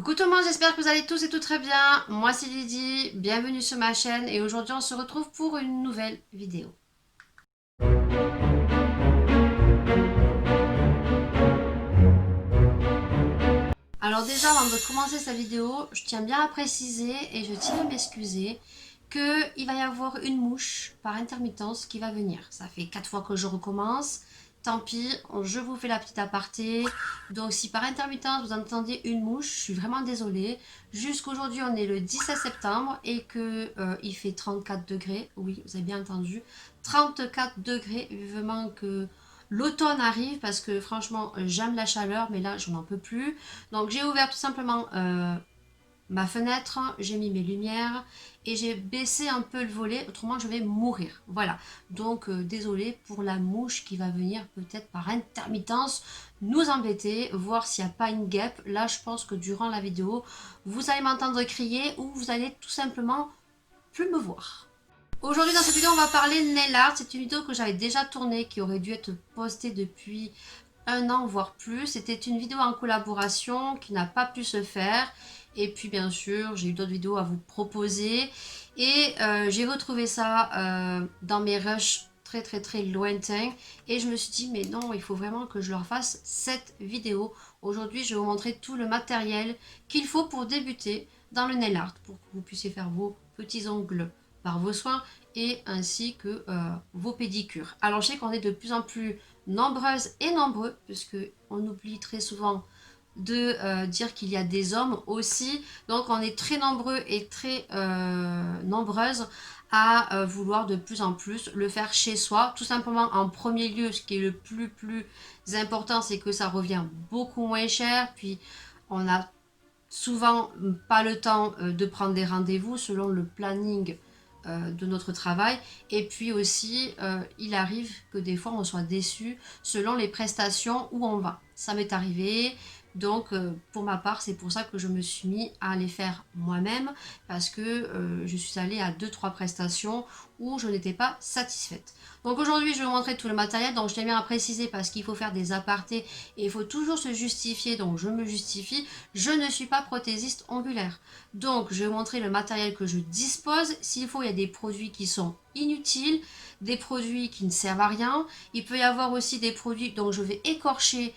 Coucou tout le monde, j'espère que vous allez tous et tout très bien. Moi c'est Lydie, bienvenue sur ma chaîne et aujourd'hui on se retrouve pour une nouvelle vidéo. Alors déjà avant de commencer cette vidéo, je tiens bien à préciser et je tiens à m'excuser qu'il va y avoir une mouche par intermittence qui va venir. Ça fait 4 fois que je recommence. Tant pis, je vous fais la petite aparté. Donc si par intermittence vous entendez une mouche, je suis vraiment désolée. Jusqu'aujourd'hui on est le 17 septembre et que il fait 34 degrés. Oui, vous avez bien entendu. 34 degrés, vivement que l'automne arrive parce que franchement j'aime la chaleur mais là je n'en peux plus. Donc j'ai ouvert tout simplement ma fenêtre, j'ai mis mes lumières et j'ai baissé un peu le volet, autrement je vais mourir. Voilà, donc désolé pour la mouche qui va venir peut-être par intermittence nous embêter, voir s'il n'y a pas une guêpe. Là je pense que durant la vidéo, vous allez m'entendre crier ou vous allez tout simplement plus me voir. Aujourd'hui dans cette vidéo on va parler nail art. C'est une vidéo que j'avais déjà tournée qui aurait dû être postée depuis un an voire plus. C'était une vidéo en collaboration qui n'a pas pu se faire et puis bien sûr j'ai eu d'autres vidéos à vous proposer et j'ai retrouvé ça dans mes rushs très lointains et je me suis dit mais non, il faut vraiment que je leur fasse cette vidéo. Aujourd'hui je vais vous montrer tout le matériel qu'il faut pour débuter dans le nail art pour que vous puissiez faire vos petits ongles par vos soins et ainsi que vos pédicures. Alors je sais qu'on est de plus en plus nombreuses et nombreux, puisque on oublie très souvent de dire qu'il y a des hommes aussi. Donc on est très nombreux et très nombreuses à vouloir de plus en plus le faire chez soi. Tout simplement en premier lieu, ce qui est le plus important, c'est que ça revient beaucoup moins cher. Puis on a souvent pas le temps de prendre des rendez-vous selon le planning de notre travail. Et puis aussi, il arrive que des fois on soit déçu selon les prestations où on va. Ça m'est arrivé. Donc pour ma part, c'est pour ça que je me suis mis à les faire moi-même parce que je suis allée à 2-3 prestations où je n'étais pas satisfaite. Donc aujourd'hui, je vais vous montrer tout le matériel. Donc je tiens bien à préciser parce qu'il faut faire des apartés et il faut toujours se justifier. Donc je me justifie. Je ne suis pas prothésiste ongulaire. Donc je vais vous montrer le matériel que je dispose. S'il faut, il y a des produits qui sont inutiles, des produits qui ne servent à rien. Il peut y avoir aussi des produits dont je vais écorcher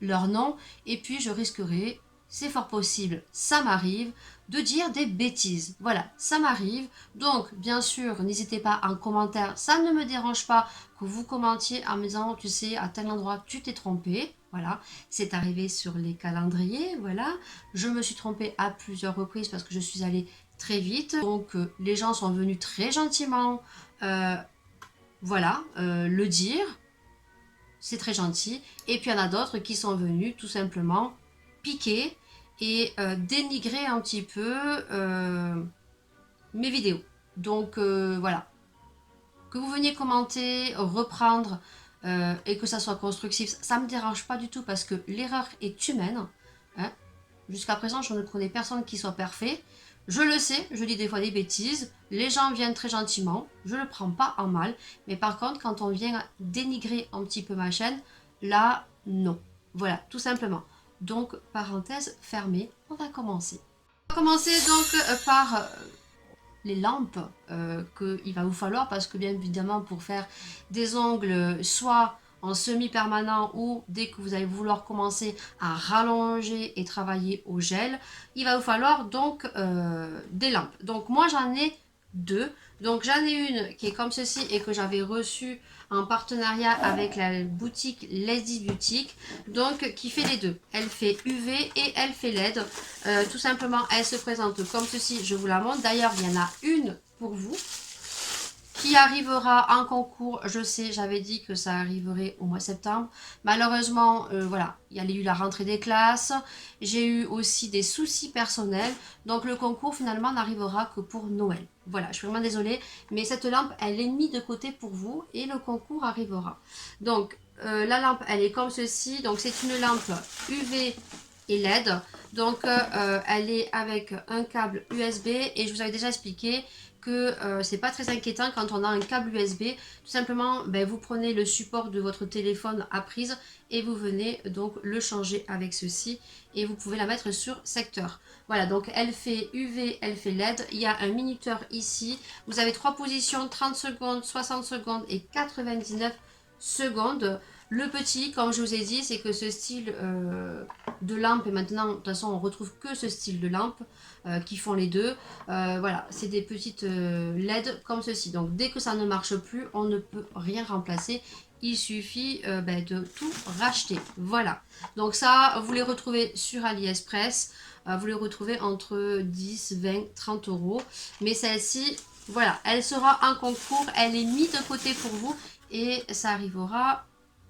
leur nom et puis je risquerai, c'est fort possible, ça m'arrive, de dire des bêtises. Voilà, ça m'arrive. Donc, bien sûr, n'hésitez pas en commentaire, ça ne me dérange pas que vous commentiez en me disant, tu sais, à tel endroit, tu t'es trompé. Voilà, c'est arrivé sur les calendriers, voilà. Je me suis trompée à plusieurs reprises parce que je suis allée très vite. Donc, les gens sont venus très gentiment, voilà, le dire. C'est très gentil. Et puis il y en a d'autres qui sont venus tout simplement piquer et dénigrer un petit peu mes vidéos. Donc voilà, que vous veniez commenter, reprendre et que ça soit constructif, ça ne me dérange pas du tout parce que l'erreur est humaine. Hein. Jusqu'à présent, je ne connais personne qui soit parfait. Je le sais, je dis des fois des bêtises, les gens viennent très gentiment, je ne le prends pas en mal, mais par contre, quand on vient dénigrer un petit peu ma chaîne, là, non. Voilà, tout simplement. Donc, parenthèse fermée, on va commencer. On va commencer donc par les lampes qu'il va vous falloir parce que bien évidemment pour faire des ongles soit en semi-permanent ou dès que vous allez vouloir commencer à rallonger et travailler au gel, il va vous falloir donc des lampes. Donc moi j'en ai deux. Donc j'en ai une qui est comme ceci et que j'avais reçue en partenariat avec la boutique Lady Boutique, donc qui fait les deux. Elle fait UV et elle fait LED. Tout simplement, elle se présente comme ceci. Je vous la montre. D'ailleurs, il y en a une pour vous qui arrivera en concours. Je sais, j'avais dit que ça arriverait au mois de septembre. Malheureusement, voilà, il y a eu la rentrée des classes. J'ai eu aussi des soucis personnels. Donc le concours finalement n'arrivera que pour Noël. Voilà, je suis vraiment désolée. Mais cette lampe, elle est mise de côté pour vous et le concours arrivera. Donc la lampe, elle est comme ceci. Donc c'est une lampe UV et LED. Donc elle est avec un câble USB et je vous avais déjà expliqué que c'est pas très inquiétant quand on a un câble USB. Tout simplement, ben, vous prenez le support de votre téléphone à prise et vous venez donc le changer avec ceci et vous pouvez la mettre sur secteur. Voilà, donc elle fait UV, elle fait LED. Il y a un minuteur ici. Vous avez 3 positions, 30 secondes, 60 secondes et 99 secondes. Le petit, comme je vous ai dit, c'est que ce style de lampe, et maintenant, de toute façon, on retrouve que ce style de lampe qui font les deux. Voilà, c'est des petites LED comme ceci. Donc, dès que ça ne marche plus, on ne peut rien remplacer. Il suffit ben, de tout racheter. Voilà. Donc ça, vous les retrouvez sur AliExpress. Vous les retrouvez entre 10, 20, 30 euros. Mais celle-ci, voilà, elle sera en concours. Elle est mise de côté pour vous et ça arrivera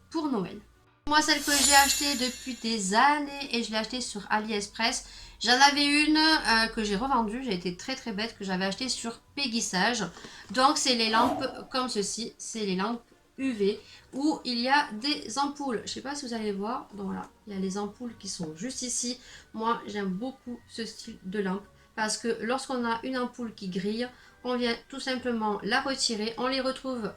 pour Noël. Moi, celle que j'ai achetée depuis des années et je l'ai achetée sur AliExpress. J'en avais une que j'ai revendue, j'ai été très très bête, que j'avais achetée sur Péguissage. Donc, c'est les lampes comme ceci, c'est les lampes UV où il y a des ampoules. Je ne sais pas si vous allez voir, donc voilà, il y a les ampoules qui sont juste ici. Moi, j'aime beaucoup ce style de lampe parce que lorsqu'on a une ampoule qui grille, on vient tout simplement la retirer. On les retrouve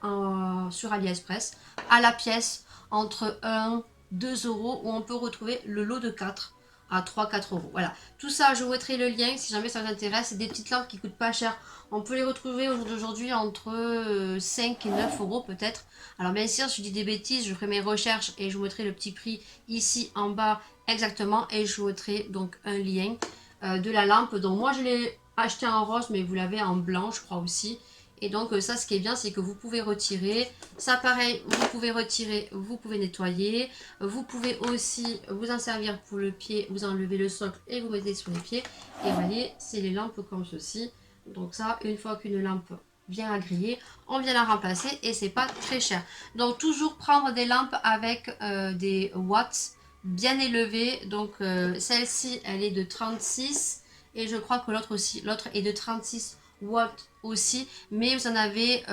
sur AliExpress à la pièce entre 1, 2 euros où on peut retrouver le lot de 4 à 3-4 euros. Voilà, tout ça, je vous mettrai le lien si jamais ça vous intéresse. C'est des petites lampes qui coûtent pas cher. On peut les retrouver au jour d'aujourd'hui entre 5 et 9 euros peut-être. Alors bien sûr, je dis des bêtises, je ferai mes recherches et je vous mettrai le petit prix ici en bas exactement. Et je vous mettrai donc un lien de la lampe. Donc moi, je l'ai acheté en rose, mais vous l'avez en blanc, je crois aussi. Et donc ça, ce qui est bien, c'est que vous pouvez retirer. Ça, pareil, vous pouvez retirer, vous pouvez nettoyer. Vous pouvez aussi vous en servir pour le pied. Vous enlevez le socle et vous mettez sur les pieds. Et vous voyez, c'est les lampes comme ceci. Donc ça, une fois qu'une lampe vient à griller, on vient la remplacer et c'est pas très cher. Donc toujours prendre des lampes avec des watts bien élevés. Donc celle-ci, elle est de 36 et je crois que l'autre aussi. L'autre est de 36 watts aussi, mais vous en avez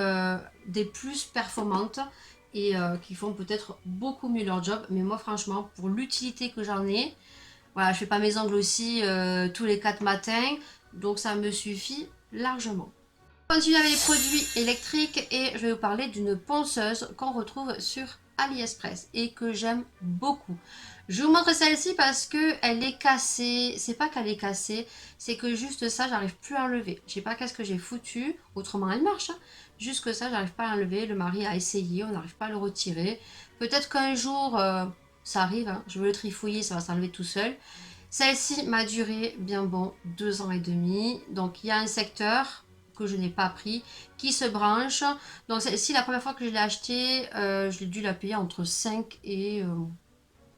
des plus performantes et qui font peut-être beaucoup mieux leur job. Mais moi, franchement, pour l'utilité que j'en ai, voilà, je fais pas mes ongles aussi tous les 4 matins, donc ça me suffit largement. On continue avec les produits électriques et je vais vous parler d'une ponceuse qu'on retrouve sur AliExpress et que j'aime beaucoup. Je vous montre celle-ci parce que elle est cassée. C'est pas qu'elle est cassée, c'est que juste ça, j'arrive plus à enlever. Je sais pas qu'est-ce que j'ai foutu. Autrement, elle marche, hein. Juste que ça, j'arrive pas à enlever. Le mari a essayé, on n'arrive pas à le retirer. Peut-être qu'un jour, ça arrive, hein. Je vais le trifouiller, ça va s'enlever tout seul. Celle-ci m'a duré bien bon 2 ans et demi. Donc il y a un secteur que je n'ai pas pris qui se branche. Donc celle-ci, la première fois que je l'ai achetée, je l'ai dû la payer entre 5 et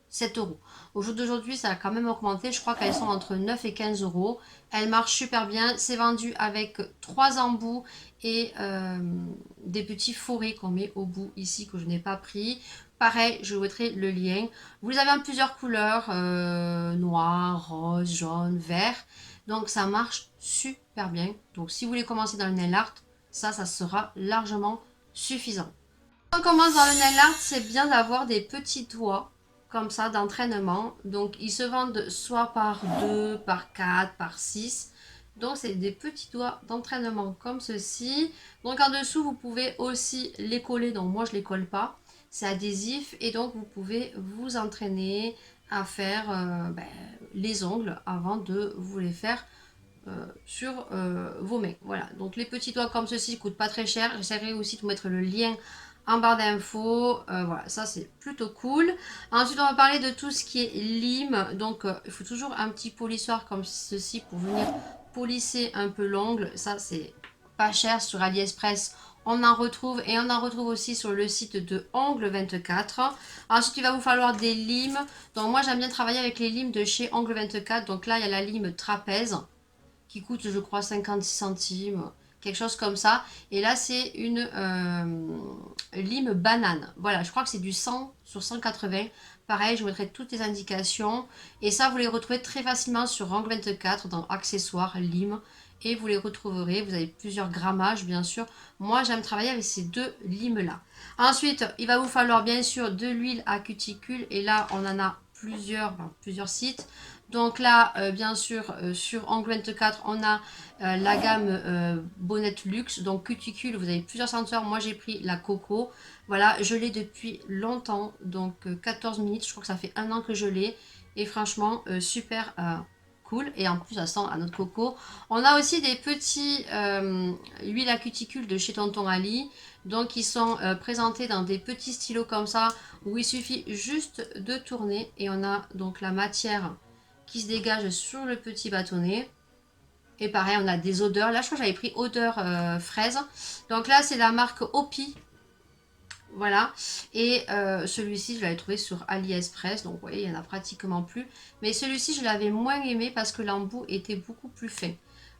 7 euros. Au jour d'aujourd'hui, ça a quand même augmenté. Je crois qu'elles sont entre 9 et 15 euros. Elle marche super bien. C'est vendu avec 3 embouts et des petits forêts qu'on met au bout ici que je n'ai pas pris. Pareil, je vous mettrai le lien. Vous les avez en plusieurs couleurs, noir, rose, jaune, vert. Donc ça marche super bien. Donc si vous voulez commencer dans le nail art, ça sera largement suffisant. Quand on commence dans le nail art, c'est bien d'avoir des petits doigts comme ça d'entraînement. Donc ils se vendent soit par 2, par 4, par 6. Donc c'est des petits doigts d'entraînement comme ceci. Donc en dessous, vous pouvez aussi les coller. Donc moi je les colle pas. C'est adhésif et donc vous pouvez vous entraîner à faire les ongles avant de vous les faire sur vos mains. Voilà, donc les petits doigts comme ceci coûtent pas très cher. J'essaierai aussi de vous mettre le lien en barre d'infos. Voilà, ça c'est plutôt cool. Ensuite, on va parler de tout ce qui est lime. Donc, il faut toujours un petit polissoir comme ceci pour venir polisser un peu l'ongle. Ça, c'est pas cher sur AliExpress. On en retrouve et on en retrouve aussi sur le site de Ongle 24. Ensuite, il va vous falloir des limes. Donc, moi, j'aime bien travailler avec les limes de chez Ongle 24. Donc là, il y a la lime trapèze qui coûte, je crois, 56 centimes. Quelque chose comme ça. Et là, c'est une lime banane. Voilà, je crois que c'est du 100 sur 180. Pareil, je vous mettrai toutes les indications. Et ça, vous les retrouvez très facilement sur Ongle 24 dans accessoires, lime. Et vous les retrouverez. Vous avez plusieurs grammages, bien sûr. Moi, j'aime travailler avec ces deux limes-là. Ensuite, il va vous falloir, bien sûr, de l'huile à cuticule. Et là, on en a plusieurs sites. Donc là, bien sûr, sur Angle 24, on a la gamme Bonnette Luxe, donc cuticule, vous avez plusieurs senteurs. Moi, j'ai pris la coco. Voilà, je l'ai depuis longtemps, donc 14 minutes, je crois que ça fait 1 an que je l'ai. Et franchement, super cool. Et en plus, ça sent à notre coco. On a aussi des petits huiles à cuticule de chez Tonton Ali. Donc, ils sont présentés dans des petits stylos comme ça, où il suffit juste de tourner. Et on a donc la matière qui se dégage sur le petit bâtonnet. Et pareil, on a des odeurs. Là, je crois que j'avais pris odeur fraise. Donc là, c'est la marque Opi. Voilà. Et celui-ci, je l'avais trouvé sur AliExpress. Donc, vous voyez, il n'y en a pratiquement plus. Mais celui-ci, je l'avais moins aimé parce que l'embout était beaucoup plus fin.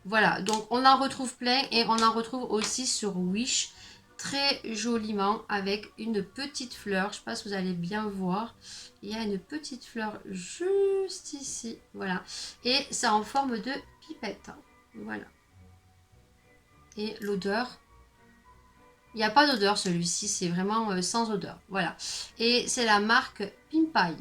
Voilà. Donc, on en retrouve plein. Et on en retrouve aussi sur Wish. Très joliment avec une petite fleur. Je ne sais pas si vous allez bien voir. Il y a une petite fleur juste ici. Voilà. Et c'est en forme de pipette. Voilà. Et l'odeur. Il n'y a pas d'odeur celui-ci. C'est vraiment sans odeur. Voilà. Et c'est la marque Pimpai.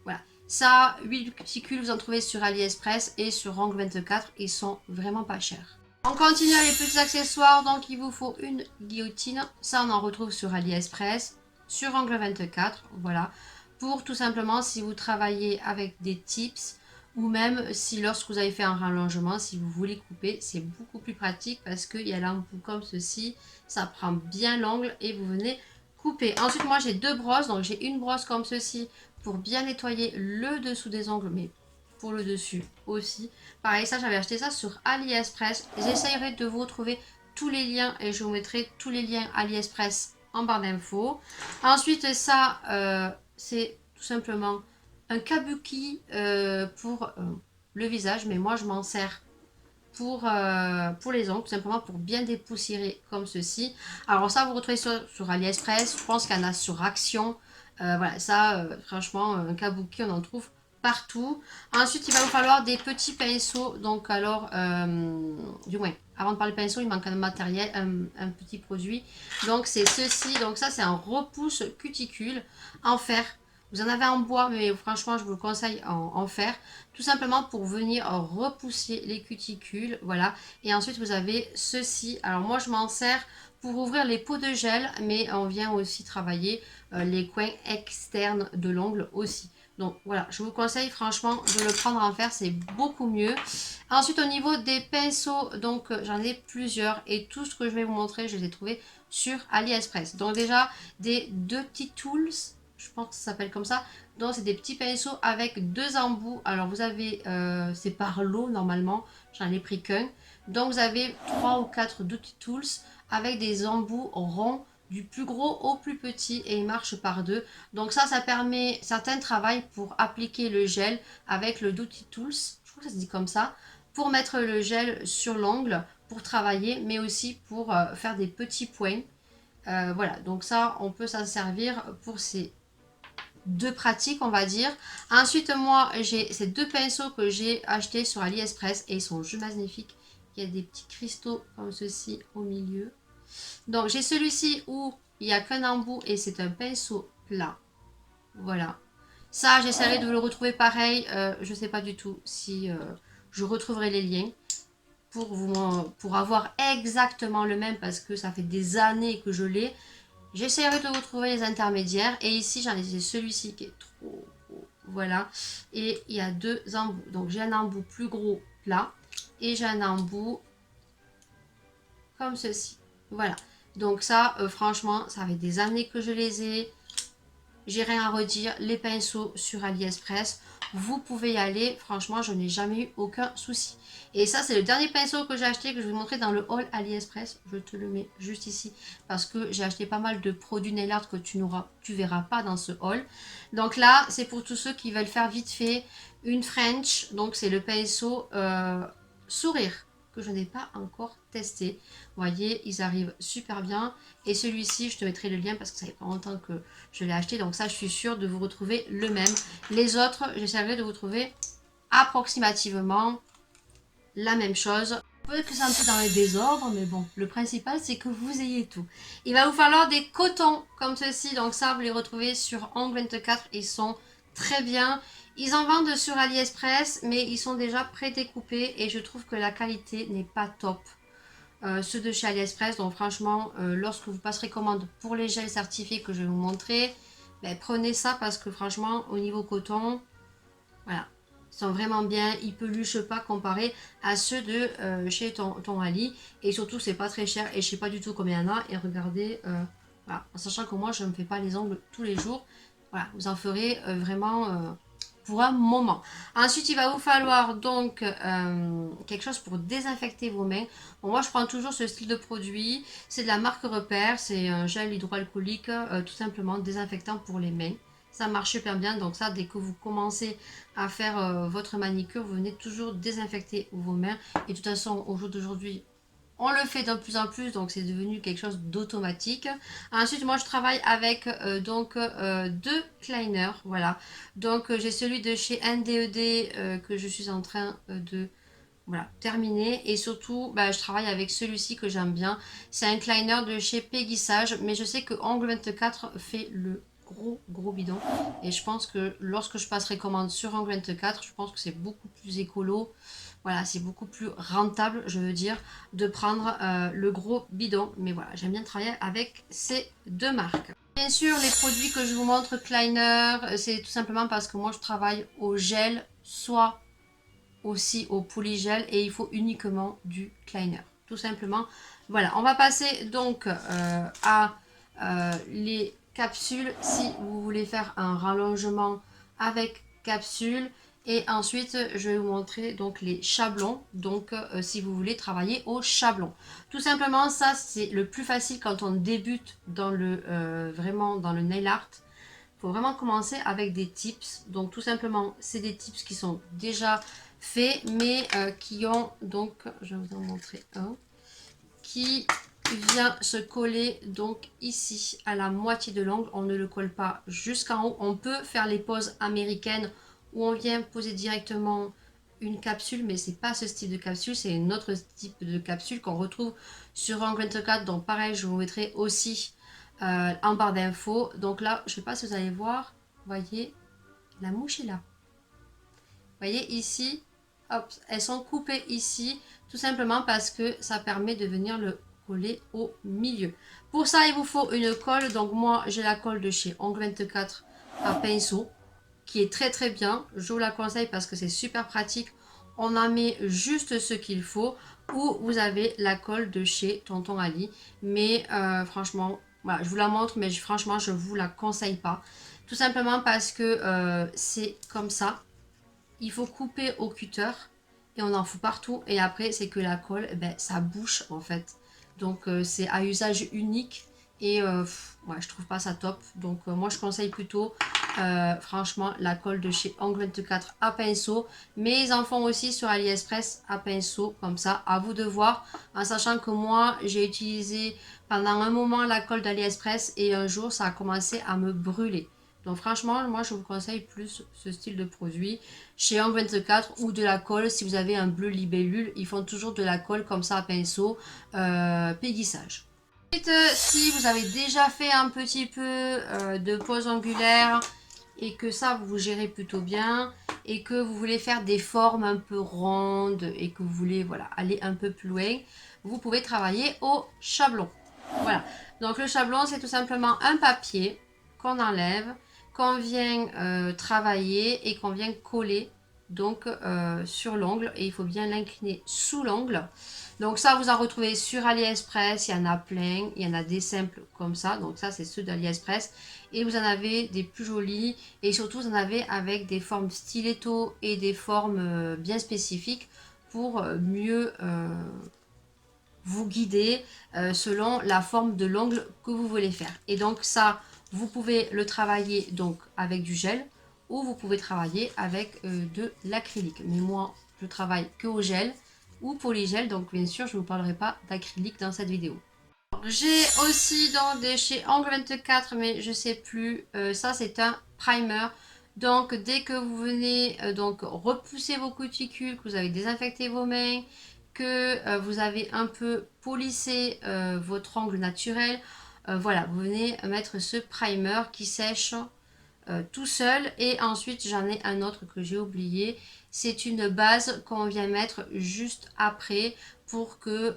Voilà. Ça, huile cuticule, vous en trouvez sur AliExpress et sur Angle 24. Ils sont vraiment pas chers. On continue avec les petits accessoires, donc il vous faut une guillotine, ça on en retrouve sur AliExpress, sur Angle 24, voilà, pour tout simplement si vous travaillez avec des tips, ou même si lorsque vous avez fait un rallongement, si vous voulez couper, c'est beaucoup plus pratique parce qu'il y a l'embout comme ceci, ça prend bien l'angle et vous venez couper. Ensuite moi j'ai 2 brosses, donc j'ai une brosse comme ceci pour bien nettoyer le dessous des ongles, mais pour le dessus aussi. Pareil, ça j'avais acheté ça sur AliExpress. J'essayerai de vous retrouver tous les liens et je vous mettrai tous les liens AliExpress en barre d'infos. Ensuite, ça, c'est tout simplement un kabuki pour le visage, mais moi je m'en sers pour les ongles, tout simplement pour bien dépoussiérer comme ceci. Alors ça, vous retrouvez sur AliExpress, je pense qu'il y en a sur Action. Voilà, ça, franchement, un kabuki, on en trouve partout. Ensuite, il va vous falloir des petits pinceaux. Donc, alors, du moins, avant de parler pinceau, il manque un matériel, un petit produit. Donc, c'est ceci. Donc, ça, c'est un repousse cuticule en fer. Vous en avez en bois, mais franchement, je vous le conseille en fer. Tout simplement pour venir repousser les cuticules. Voilà. Et ensuite, vous avez ceci. Alors, moi, je m'en sers pour ouvrir les pots de gel, mais on vient aussi travailler les coins externes de l'ongle aussi. Donc voilà, je vous conseille franchement de le prendre en fer, c'est beaucoup mieux. Ensuite au niveau des pinceaux, donc j'en ai plusieurs et tout ce que je vais vous montrer, je les ai trouvés sur AliExpress. Donc déjà des 2 petits tools, je pense que ça s'appelle comme ça. Donc c'est des petits pinceaux avec 2 embouts. Alors vous avez, c'est par lot normalement, j'en ai pris qu'un. Donc vous avez 3 ou 4 Duty Tools avec des embouts ronds du plus gros au plus petit et il marche par 2. Donc ça permet, certains travaillent pour appliquer le gel avec le Duty Tools, je crois que ça se dit comme ça, pour mettre le gel sur l'ongle, pour travailler, mais aussi pour faire des petits points. Voilà, donc ça, on peut s'en servir pour ces 2 pratiques, on va dire. Ensuite, moi, j'ai ces 2 pinceaux que j'ai achetés sur AliExpress et ils sont juste magnifiques. Il y a des petits cristaux comme ceci au milieu. Donc j'ai celui-ci où il n'y a qu'un embout et c'est un pinceau plat. Voilà. Ça, j'essaierai de le retrouver pareil. Je ne sais pas du tout si je retrouverai les liens pour avoir exactement le même parce que ça fait des années que je l'ai. J'essaierai de retrouver les intermédiaires. Et ici, j'en ai celui-ci qui est trop gros. Voilà. Et il y a 2 embouts. Donc j'ai un embout plus gros plat et j'ai un embout comme ceci. Voilà. Donc ça, franchement, ça fait des années que je les ai. J'ai rien à redire. Les pinceaux sur AliExpress, vous pouvez y aller. Franchement, je n'ai jamais eu aucun souci. Et ça, c'est le dernier pinceau que j'ai acheté, que je vais vous montrer dans le haul AliExpress. Je te le mets juste ici. Parce que j'ai acheté pas mal de produits nail art que tu verras pas dans ce haul. Donc là, c'est pour tous ceux qui veulent faire vite fait une French. Donc c'est le pinceau sourire, que je n'ai pas encore testé. Vous voyez, ils arrivent super bien. Et celui-ci, je te mettrai le lien parce que ça fait pas longtemps que je l'ai acheté. Donc ça, je suis sûre de vous retrouver le même. Les autres, j'essaierai de vous trouver approximativement la même chose. Peut-être que c'est un peu dans le désordre, mais bon, le principal, c'est que vous ayez tout. Il va vous falloir des cotons comme ceci. Donc ça, vous les retrouvez sur Angle 24. Ils sont très bien. Ils en vendent sur AliExpress, mais ils sont déjà pré-découpés et je trouve que la qualité n'est pas top. Ceux de chez AliExpress, donc franchement, lorsque vous passerez commande pour les gels certifiés que je vais vous montrer, ben, prenez ça parce que franchement, au niveau coton, voilà, ils sont vraiment bien, ils peluchent pas comparé à ceux de chez ton Ali. Et surtout, c'est pas très cher et je sais pas du tout combien il y en a. Et regardez, voilà, en sachant que moi, je ne me fais pas les ongles tous les jours. Voilà, vous en ferez vraiment pour un moment. Ensuite, il va vous falloir donc quelque chose pour désinfecter vos mains. Bon, moi, je prends toujours ce style de produit. C'est de la marque Repère. C'est un gel hydroalcoolique, tout simplement désinfectant pour les mains. Ça marche super bien. Donc ça, dès que vous commencez à faire votre manicure, vous venez toujours désinfecter vos mains. Et de toute façon, au jour d'aujourd'hui, on le fait de plus en plus, donc c'est devenu quelque chose d'automatique. Ensuite, moi, je travaille avec deux Kleiner, voilà. Donc, j'ai celui de chez NDED que je suis en train de voilà, terminer. Et surtout, bah, je travaille avec celui-ci que j'aime bien. C'est un Kleiner de chez Peggy Sage, mais je sais que Angle 24 fait le gros bidon. Et je pense que lorsque je passerai commande sur Angle 24, je pense que c'est beaucoup plus écolo. Voilà, c'est beaucoup plus rentable, je veux dire, de prendre le gros bidon. Mais voilà, j'aime bien travailler avec ces deux marques. Bien sûr, les produits que je vous montre, Kleiner, c'est tout simplement parce que moi je travaille au gel, soit aussi au polygel, et il faut uniquement du Kleiner. Tout simplement. Voilà, on va passer donc à les capsules si vous voulez faire un rallongement avec capsule. Et ensuite, je vais vous montrer donc les chablons. Donc, si vous voulez travailler au chablon. Tout simplement, ça, c'est le plus facile quand on débute dans le, vraiment dans le nail art. Il faut vraiment commencer avec des tips. Donc, tout simplement, c'est des tips qui sont déjà faits, mais qui ont, donc, je vais vous en montrer un, qui vient se coller donc ici à la moitié de l'angle. On ne le colle pas jusqu'en haut. On peut faire les poses américaines où on vient poser directement une capsule, mais c'est pas ce style de capsule, c'est un autre type de capsule qu'on retrouve sur Angle 24. Donc pareil, je vous mettrai aussi en barre d'infos. Donc là, je sais pas si vous allez voir, vous voyez, la mouche est là. Vous voyez ici, hop, elles sont coupées ici, tout simplement parce que ça permet de venir le coller au milieu. Pour ça, il vous faut une colle. Donc moi, j'ai la colle de chez Angle 24 à pinceau, qui est très bien. Je vous la conseille parce que c'est super pratique. On en met juste ce qu'il faut. Ou vous avez la colle de chez Tonton Ali. Mais franchement, voilà, je vous la montre, mais franchement, je ne vous la conseille pas. Tout simplement parce que c'est comme ça. Il faut couper au cutter et on en fout partout. Et après, c'est que la colle, eh ben, ça bouche en fait. Donc, c'est à usage unique. Et ouais, je trouve pas ça top. Donc, moi, je conseille plutôt, franchement, la colle de chez Angle 24 à pinceau. Mais ils en font aussi sur AliExpress à pinceau, comme ça. À vous de voir. En sachant que moi, j'ai utilisé pendant un moment la colle d'AliExpress. Et un jour, ça a commencé à me brûler. Donc franchement, moi je vous conseille plus ce style de produit chez Angle 24 ou de la colle. Si vous avez un bleu libellule, ils font toujours de la colle comme ça à pinceau, Peggy Sage. Ensuite, si vous avez déjà fait un petit peu de pose angulaire et que ça vous gérez plutôt bien et que vous voulez faire des formes un peu rondes et que vous voulez voilà, aller un peu plus loin, vous pouvez travailler au chablon. Voilà, donc le chablon c'est tout simplement un papier qu'on enlève, qu'on vient travailler et qu'on vient coller donc sur l'ongle, et il faut bien l'incliner sous l'ongle. Donc ça vous en retrouvez sur AliExpress, il y en a plein, il y en a des simples comme ça, donc ça c'est ceux d'AliExpress, et vous en avez des plus jolis, et surtout vous en avez avec des formes stiletto et des formes bien spécifiques pour mieux vous guider selon la forme de l'ongle que vous voulez faire. Et donc ça, vous pouvez le travailler donc avec du gel ou vous pouvez travailler avec de l'acrylique. Mais moi, je travaille que au gel ou polygel, donc bien sûr, je ne vous parlerai pas d'acrylique dans cette vidéo. J'ai aussi dans des chez Angle 24, mais je sais plus, ça c'est un primer. Donc dès que vous venez donc repousser vos cuticules, que vous avez désinfecté vos mains, que vous avez un peu polissé votre ongle naturel, voilà, vous venez mettre ce primer qui sèche tout seul. Et ensuite j'en ai un autre que j'ai oublié, c'est une base qu'on vient mettre juste après pour que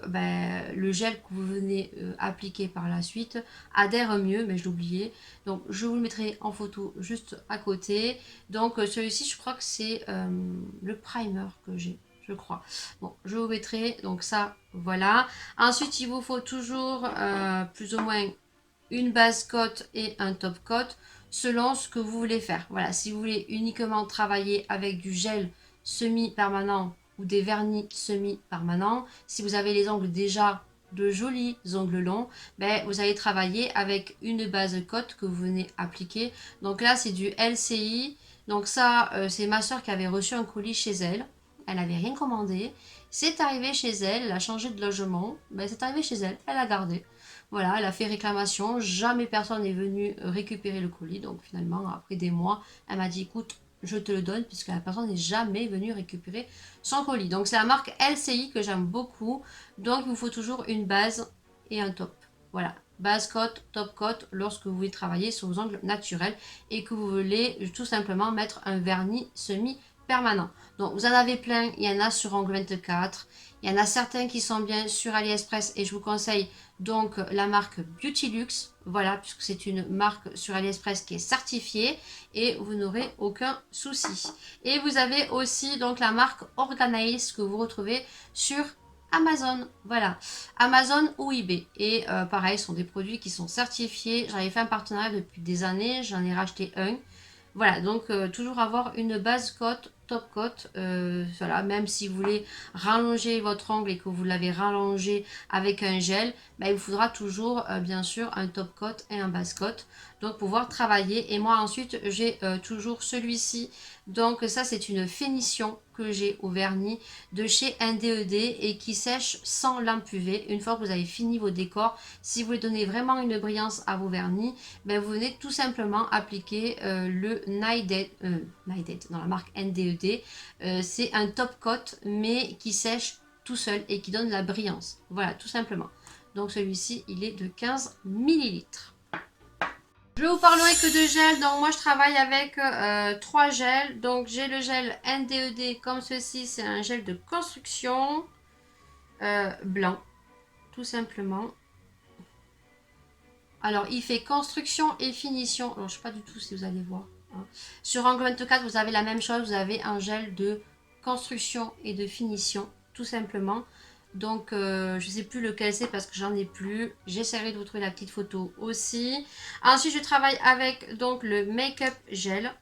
le gel que vous venez appliquer par la suite adhère mieux, mais je l'oubliais. Donc je vous le mettrai en photo juste à côté. Donc celui-ci, je crois que c'est le primer que j'ai, je crois. Bon, je vous mettrai donc ça, voilà. Ensuite, il vous faut toujours plus ou moins une base coat et un top coat selon ce que vous voulez faire. Voilà, si vous voulez uniquement travailler avec du gel semi-permanent ou des vernis semi-permanents, si vous avez les ongles déjà de jolis ongles longs, vous allez travailler avec une base coat que vous venez appliquer. Donc là, c'est du LCI. Donc ça, c'est ma soeur qui avait reçu un colis chez elle. Elle n'avait rien commandé. C'est arrivé chez elle, elle a changé de logement. C'est arrivé chez elle, elle a gardé. Voilà, elle a fait réclamation. Jamais personne n'est venu récupérer le colis. Donc finalement, après des mois, elle m'a dit écoute, je te le donne puisque la personne n'est jamais venue récupérer son colis. Donc c'est la marque LCI que j'aime beaucoup. Donc il vous faut toujours une base et un top. Voilà, base coat, top coat lorsque vous voulez travailler sur vos ongles naturels et que vous voulez tout simplement mettre un vernis semi-permanent. Donc vous en avez plein, il y en a sur Ongle 24. Il y en a certains qui sont bien sur AliExpress et je vous conseille donc la marque Beautylux, voilà, puisque c'est une marque sur AliExpress qui est certifiée et vous n'aurez aucun souci. Et vous avez aussi donc la marque Organelles que vous retrouvez sur Amazon, voilà, Amazon ou eBay. Et pareil, ce sont des produits qui sont certifiés. J'avais fait un partenariat depuis des années, j'en ai racheté un. Voilà, donc toujours avoir une base coat, top coat, voilà, même si vous voulez rallonger votre ongle et que vous l'avez rallongé avec un gel, il vous faudra toujours bien sûr un top coat et un base coat, donc pouvoir travailler. Et moi ensuite j'ai toujours celui-ci, donc ça c'est une finition que j'ai au vernis de chez NDED et qui sèche sans lampe UV. Une fois que vous avez fini vos décors, si vous voulez donner vraiment une brillance à vos vernis, vous venez tout simplement appliquer le Night dans la marque NDED. C'est un top coat mais qui sèche tout seul et qui donne de la brillance. Voilà, tout simplement. Donc celui-ci, il est de 15 millilitres. Je vous parlerai que de gel. Donc moi je travaille avec 3 gels. Donc j'ai le gel NDED comme ceci. C'est un gel de construction blanc. Tout simplement. Alors il fait construction et finition. Alors je ne sais pas du tout si vous allez voir. Hein. Sur Angle 24 vous avez la même chose. Vous avez un gel de construction et de finition. Tout simplement. Donc je ne sais plus lequel c'est parce que j'en ai plus. J'essaierai de vous trouver la petite photo aussi. Ensuite je travaille avec donc le make-up gel.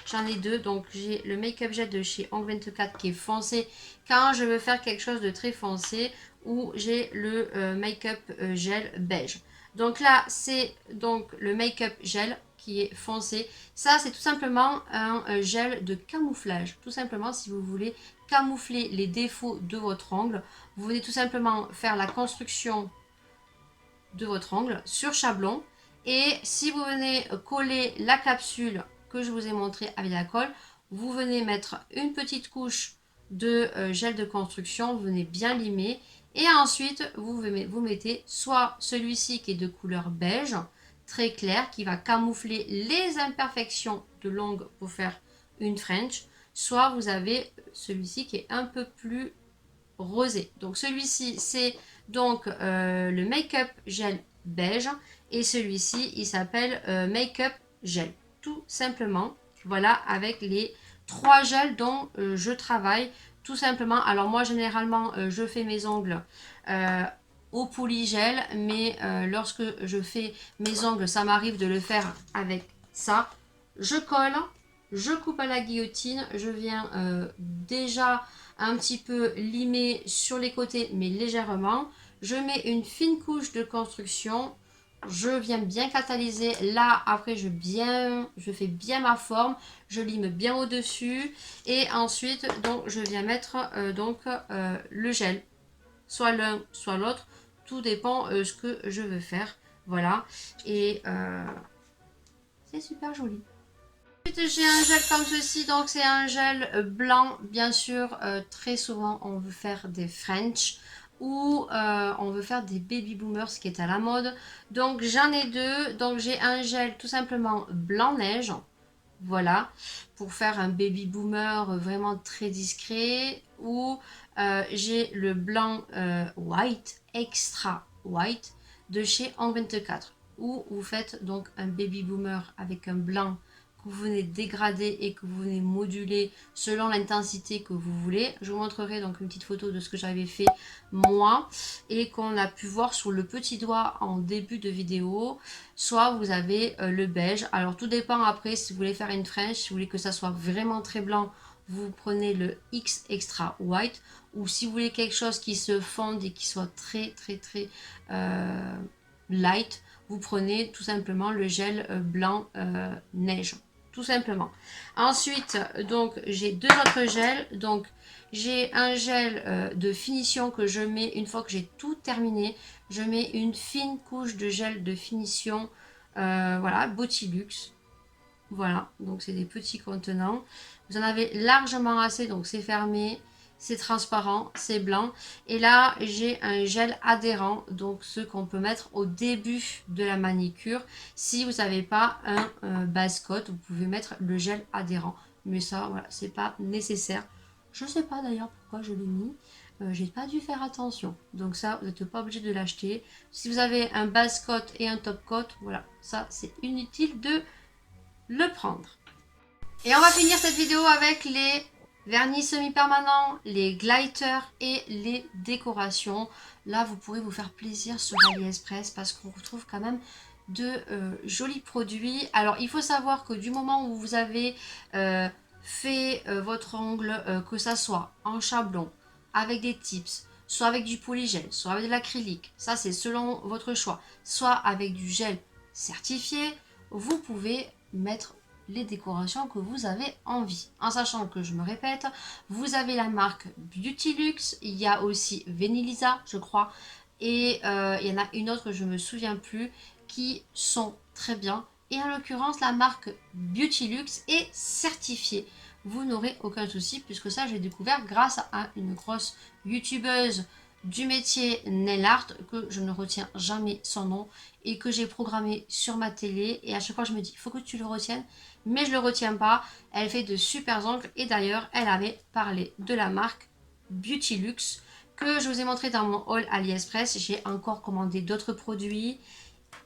J'en ai deux. Donc j'ai le make-up gel de chez Angle 24 qui est foncé quand je veux faire quelque chose de très foncé. Ou j'ai le make-up gel beige. Donc là c'est donc le make-up gel qui est foncé. Ça c'est tout simplement un gel de camouflage. Tout simplement si vous voulez camoufler les défauts de votre ongle, vous venez tout simplement faire la construction de votre ongle sur chablon. Et si vous venez coller la capsule que je vous ai montré avec la colle, vous venez mettre une petite couche de gel de construction, vous venez bien limer. Et ensuite, vous mettez soit celui-ci qui est de couleur beige, très clair, qui va camoufler les imperfections de l'ongle pour faire une French, soit vous avez celui-ci qui est un peu plus rosé. Donc celui-ci, c'est donc le make-up gel beige et celui-ci, il s'appelle make-up gel. Tout simplement, voilà, avec les 3 gels dont je travaille. Tout simplement, alors moi généralement je fais mes ongles au polygel, mais lorsque je fais mes ongles, ça m'arrive de le faire avec ça. Je colle, je coupe à la guillotine, je viens déjà un petit peu limer sur les côtés, mais légèrement. Je mets une fine couche de construction. Je viens bien catalyser. Là, après, je fais bien ma forme. Je lime bien au-dessus. Et ensuite, donc, je viens mettre le gel. Soit l'un, soit l'autre. Tout dépend ce que je veux faire. Voilà. Et c'est super joli. Ensuite, j'ai un gel comme ceci. Donc, c'est un gel blanc. Bien sûr, très souvent, on veut faire des French ou on veut faire des baby boomers, ce qui est à la mode. Donc j'en ai deux. Donc j'ai un gel tout simplement blanc neige. Voilà, pour faire un baby boomer vraiment très discret. Ou j'ai le blanc white, extra white, de chez Ange24. Où vous faites donc un baby boomer avec un blanc que vous venez dégrader et que vous venez moduler selon l'intensité que vous voulez. Je vous montrerai donc une petite photo de ce que j'avais fait moi et qu'on a pu voir sur le petit doigt en début de vidéo. Soit vous avez le beige. Alors tout dépend après si vous voulez faire une French, si vous voulez que ça soit vraiment très blanc, vous prenez le X Extra White. Ou si vous voulez quelque chose qui se fonde et qui soit très light, vous prenez tout simplement le gel blanc neige. Tout simplement. Ensuite, donc j'ai deux autres gels. Donc j'ai un gel de finition que je mets une fois que j'ai tout terminé. Je mets une fine couche de gel de finition, voilà, Beautylux. Voilà, donc c'est des petits contenants. Vous en avez largement assez, donc c'est fermé, c'est transparent, c'est blanc. Et là, j'ai un gel adhérent, donc ce qu'on peut mettre au début de la manicure. Si vous n'avez pas un base coat, vous pouvez mettre le gel adhérent. Mais ça, voilà, c'est pas nécessaire. Je ne sais pas d'ailleurs pourquoi je l'ai mis. J'ai pas dû faire attention. Donc ça, vous n'êtes pas obligé de l'acheter. Si vous avez un base coat et un top coat, voilà, ça c'est inutile de le prendre. Et on va finir cette vidéo avec les vernis semi-permanents, les glighters et les décorations. Là, vous pourrez vous faire plaisir sur AliExpress parce qu'on retrouve quand même de jolis produits. Alors, il faut savoir que du moment où vous avez fait votre ongle, que ça soit en chablon, avec des tips, soit avec du polygel, soit avec de l'acrylique, ça c'est selon votre choix, soit avec du gel certifié, vous pouvez mettre les décorations que vous avez envie. En sachant que, je me répète, vous avez la marque Beautylux, il y a aussi Venilisa, je crois, et il y en a une autre, je ne me souviens plus, qui sont très bien. Et en l'occurrence, la marque Beautylux est certifiée. Vous n'aurez aucun souci, puisque ça, j'ai découvert grâce à une grosse youtubeuse du métier nail art, que je ne retiens jamais son nom, et que j'ai programmé sur ma télé. Et à chaque fois, je me dis, il faut que tu le retiennes, mais je ne le retiens pas. Elle fait de super ongles, et d'ailleurs, elle avait parlé de la marque Beautylux, que je vous ai montré dans mon haul AliExpress. J'ai encore commandé d'autres produits.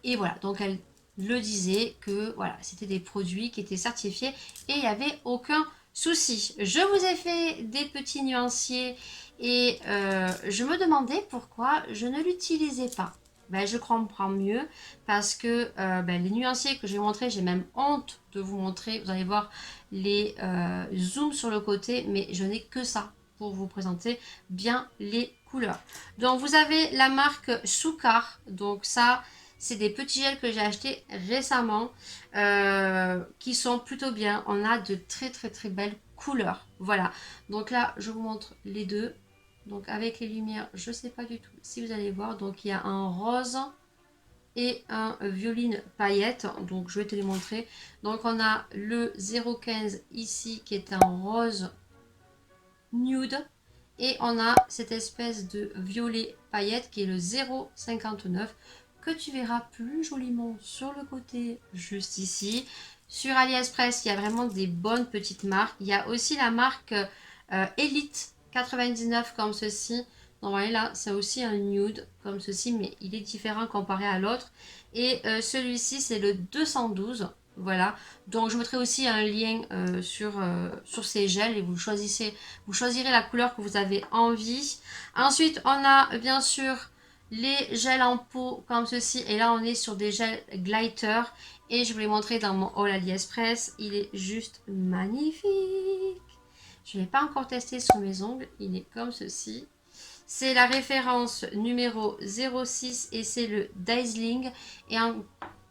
Et voilà, donc elle le disait que voilà, c'était des produits qui étaient certifiés et il n'y avait aucun souci. Je vous ai fait des petits nuanciers et je me demandais pourquoi je ne l'utilisais pas. Ben, je comprends mieux parce que les nuanciers que j'ai montrés, j'ai même honte de vous montrer. Vous allez voir les zooms sur le côté, mais je n'ai que ça pour vous présenter bien les couleurs. Donc vous avez la marque Soukar, donc ça c'est des petits gels que j'ai achetés récemment qui sont plutôt bien. On a de très belles couleurs. Voilà. Donc là, je vous montre les deux. Donc avec les lumières, je ne sais pas du tout si vous allez voir. Donc il y a un rose et un violine paillette. Donc je vais te les montrer. Donc on a le 015 ici qui est un rose nude. Et on a cette espèce de violet paillette qui est le 0,59 que tu verras plus joliment sur le côté juste ici. Sur AliExpress, il y a vraiment des bonnes petites marques. Il y a aussi la marque Elite 99 comme ceci. Donc voyez là, c'est aussi un nude comme ceci, mais il est différent comparé à l'autre. Et celui-ci, c'est le 212. Voilà, donc je mettrai aussi un lien sur ces gels et vous choisirez la couleur que vous avez envie. Ensuite, on a bien sûr les gels en peau comme ceci. Et là, on est sur des gels glitter. Et je vous l'ai montré dans mon haul AliExpress. Il est juste magnifique. Je ne l'ai pas encore testé sur mes ongles. Il est comme ceci. C'est la référence numéro 06 et c'est le Dazzling. Et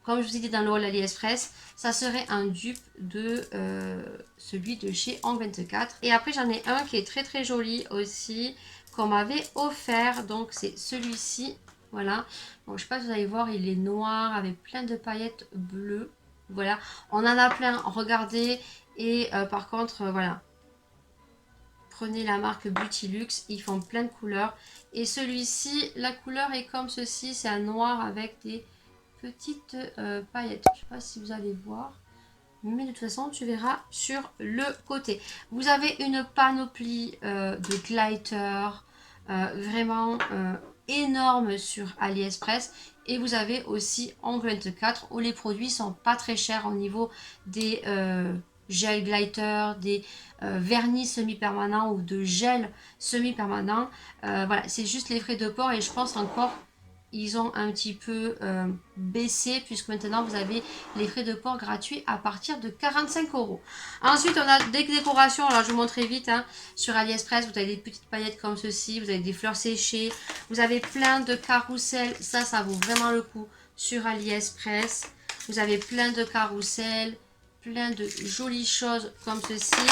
comme je vous ai dit dans le haul AliExpress, ça serait un dupe de celui de chez Ange24. Et après, j'en ai un qui est très joli aussi, qu'on m'avait offert. Donc, c'est celui-ci. Voilà. Donc, je sais pas si vous allez voir, il est noir avec plein de paillettes bleues. Voilà. On en a plein. Regardez. Et par contre, voilà. prenez la marque Beautylux, ils font plein de couleurs. Et celui-ci, la couleur est comme ceci, c'est un noir avec des petites paillettes. Je ne sais pas si vous allez voir, mais de toute façon, tu verras sur le côté. Vous avez une panoplie de glitter, vraiment énorme sur AliExpress. Et vous avez aussi Angle 24 où les produits sont pas très chers au niveau des gel glitter, des vernis semi-permanents ou de gel semi-permanent. Voilà, c'est juste les frais de port et je pense encore ils ont un petit peu baissé puisque maintenant vous avez les frais de port gratuits à partir de 45 €. Ensuite, on a des décorations. Alors, je vous montre très vite. Hein, sur AliExpress, vous avez des petites paillettes comme ceci. Vous avez des fleurs séchées. Vous avez plein de carousels. Ça vaut vraiment le coup sur AliExpress. Vous avez plein de carousels, plein de jolies choses comme ceci.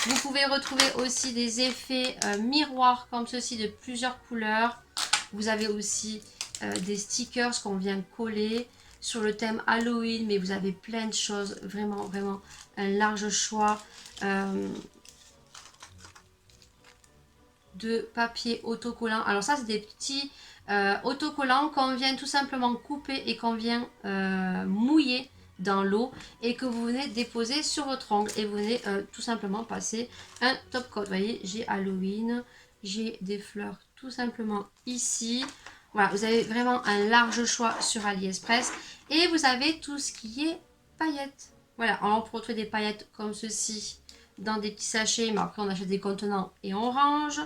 Vous pouvez retrouver aussi des effets miroirs comme ceci de plusieurs couleurs. Vous avez aussi des stickers qu'on vient coller sur le thème Halloween, mais vous avez plein de choses, vraiment un large choix de papier autocollant. Alors ça, c'est des petits autocollants qu'on vient tout simplement couper et qu'on vient mouiller dans l'eau et que vous venez déposer sur votre ongle et vous venez tout simplement passer un top coat. Vous voyez, j'ai Halloween, j'ai des fleurs tout simplement ici. Voilà, vous avez vraiment un large choix sur AliExpress et vous avez tout ce qui est paillettes. Voilà, on peut retrouver des paillettes comme ceci dans des petits sachets, mais après on achète des contenants et on range.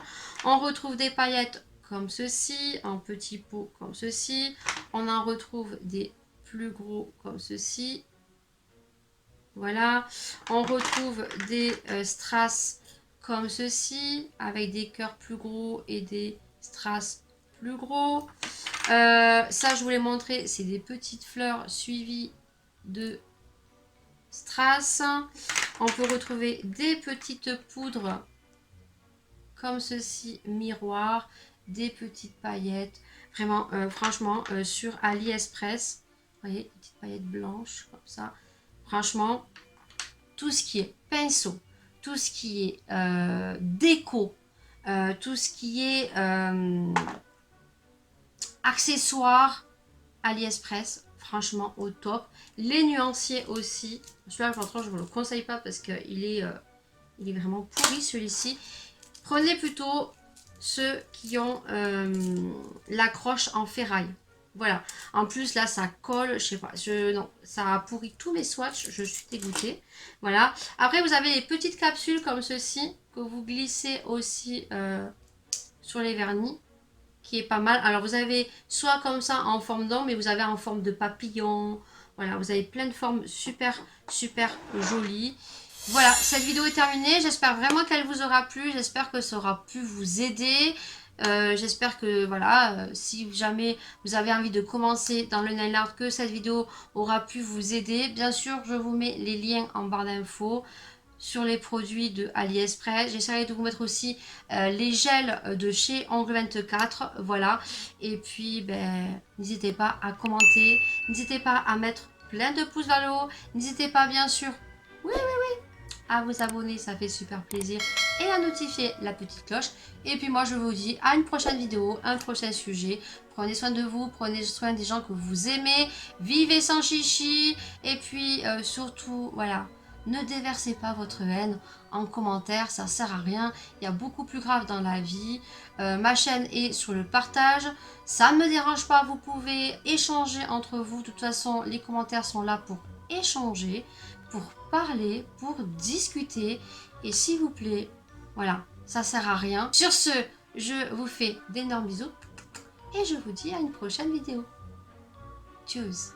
On retrouve des paillettes comme ceci, en petits pots comme ceci. On en retrouve des plus gros comme ceci. Voilà, on retrouve des strass comme ceci, avec des cœurs plus gros et des strass plus gros. Ça, je vous l'ai montré, c'est des petites fleurs suivies de strass. On peut retrouver des petites poudres comme ceci, miroir, des petites paillettes. Vraiment, franchement, sur AliExpress, vous voyez, petites paillettes blanches comme ça. Franchement, tout ce qui est pinceau, tout ce qui est déco, tout ce qui est accessoires, AliExpress, franchement au top. Les nuanciers aussi. Celui-là, je ne vous le conseille pas parce qu'il est, il est vraiment pourri celui-ci. Prenez plutôt ceux qui ont l'accroche en ferraille. Voilà. En plus, là, ça colle. Je sais pas. Non, ça a pourri tous mes swatchs. Je suis dégoûtée. Voilà. Après, vous avez les petites capsules comme ceci que vous glissez aussi sur les vernis, qui est pas mal. Alors, vous avez soit comme ça en forme d'homme, mais vous avez en forme de papillon. Voilà. Vous avez plein de formes super jolies. Voilà, cette vidéo est terminée. J'espère vraiment qu'elle vous aura plu. J'espère que ça aura pu vous aider. J'espère que voilà, si jamais vous avez envie de commencer dans le nail art, que cette vidéo aura pu vous aider. Bien sûr, je vous mets les liens en barre d'infos sur les produits de AliExpress. J'essaierai de vous mettre aussi les gels de chez Angle 24. Voilà. Et puis, ben, n'hésitez pas à commenter. N'hésitez pas à mettre plein de pouces vers le haut. N'hésitez pas, bien sûr, à vous abonner, ça fait super plaisir, et à notifier la petite cloche. Et puis moi je vous dis à une prochaine vidéo, un prochain sujet. Prenez soin de vous, prenez soin des gens que vous aimez, vivez sans chichi, et puis surtout voilà, ne déversez pas votre haine en commentaire, ça sert à rien. Il y a beaucoup plus grave dans la vie. Ma chaîne est sur le partage, ça ne me dérange pas, vous pouvez échanger entre vous. De toute façon, les commentaires sont là pour échanger, pour parler, pour discuter. Et s'il vous plaît, voilà, ça sert à rien. Sur ce, je vous fais d'énormes bisous et je vous dis à une prochaine vidéo. Tchuss.